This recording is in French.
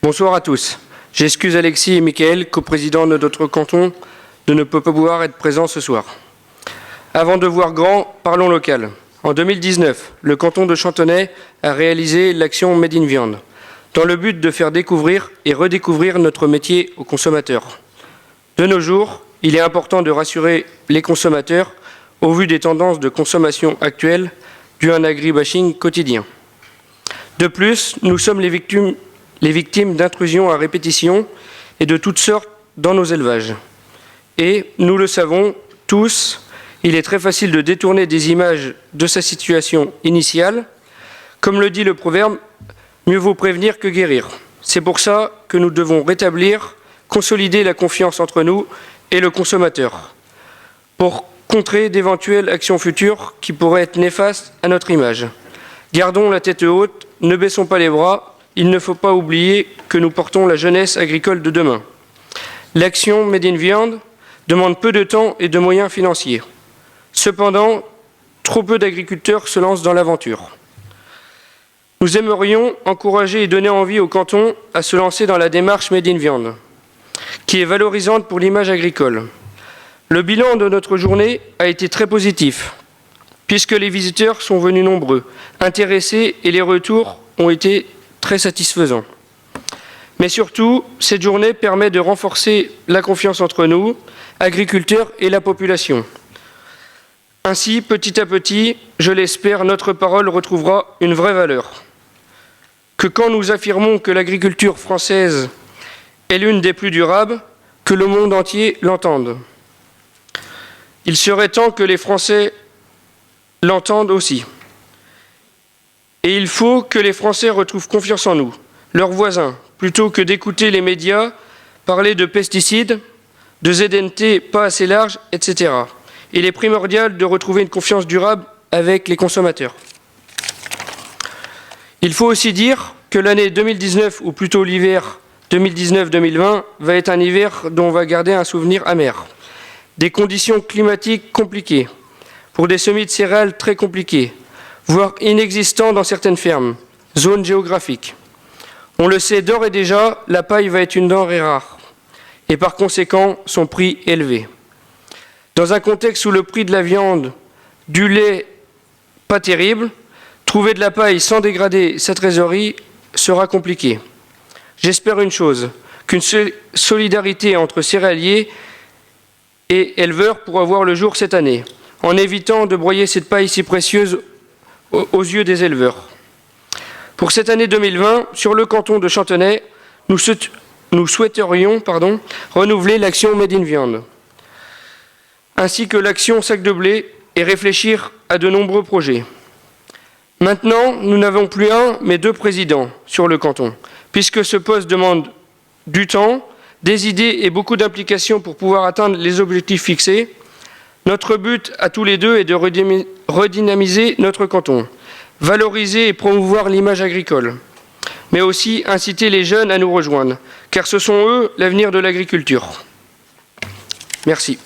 Bonsoir à tous. J'excuse Alexis et Mickaël, coprésidents de notre canton, de ne pas pouvoir être présents ce soir. Avant de voir grand, parlons local. En 2019, le canton de Chantonnay a réalisé l'action Made in Viande, dans le but de faire découvrir et redécouvrir notre métier aux consommateurs. De nos jours, il est important de rassurer les consommateurs au vu des tendances de consommation actuelles dues à un agribashing quotidien. De plus, nous sommes les victimes d'intrusions à répétition et de toutes sortes dans nos élevages. Et, nous le savons tous, il est très facile de détourner des images de sa situation initiale. Comme le dit le proverbe, mieux vaut prévenir que guérir. C'est pour ça que nous devons rétablir, consolider la confiance entre nous et le consommateur, pour contrer d'éventuelles actions futures qui pourraient être néfastes à notre image. Gardons la tête haute, ne baissons pas les bras. Il ne faut pas oublier que nous portons la jeunesse agricole de demain. L'action Made in Viande demande peu de temps et de moyens financiers. Cependant, trop peu d'agriculteurs se lancent dans l'aventure. Nous aimerions encourager et donner envie au canton à se lancer dans la démarche Made in Viande, qui est valorisante pour l'image agricole. Le bilan de notre journée a été très positif, puisque les visiteurs sont venus nombreux, intéressés et les retours ont été très satisfaisant. Mais surtout, cette journée permet de renforcer la confiance entre nous, agriculteurs et la population. Ainsi, petit à petit, je l'espère, notre parole retrouvera une vraie valeur. Que quand nous affirmons que l'agriculture française est l'une des plus durables, que le monde entier l'entende. Il serait temps que les Français l'entendent aussi. Et il faut que les Français retrouvent confiance en nous, leurs voisins, plutôt que d'écouter les médias parler de pesticides, de ZNT pas assez large, etc. Il est primordial de retrouver une confiance durable avec les consommateurs. Il faut aussi dire que l'année 2019, ou plutôt l'hiver 2019-2020, va être un hiver dont on va garder un souvenir amer. Des conditions climatiques compliquées, pour des semis de céréales très compliquées, voire inexistants dans certaines fermes, zones géographiques. On le sait d'ores et déjà, la paille va être une denrée rare, et par conséquent, son prix élevé. Dans un contexte où le prix de la viande, du lait, pas terrible, trouver de la paille sans dégrader sa trésorerie sera compliqué. J'espère une chose, qu'une solidarité entre céréaliers et éleveurs pourra voir le jour cette année, en évitant de broyer cette paille si précieuse aux yeux des éleveurs. Pour cette année 2020, sur le canton de Chantonnay, nous souhaiterions renouveler l'action Made in Viande, ainsi que l'action Sac de blé, et réfléchir à de nombreux projets. Maintenant, nous n'avons plus un, mais deux présidents sur le canton, puisque ce poste demande du temps, des idées et beaucoup d'implications pour pouvoir atteindre les objectifs fixés. Notre but à tous les deux est de redynamiser notre canton, valoriser et promouvoir l'image agricole, mais aussi inciter les jeunes à nous rejoindre, car ce sont eux l'avenir de l'agriculture. Merci.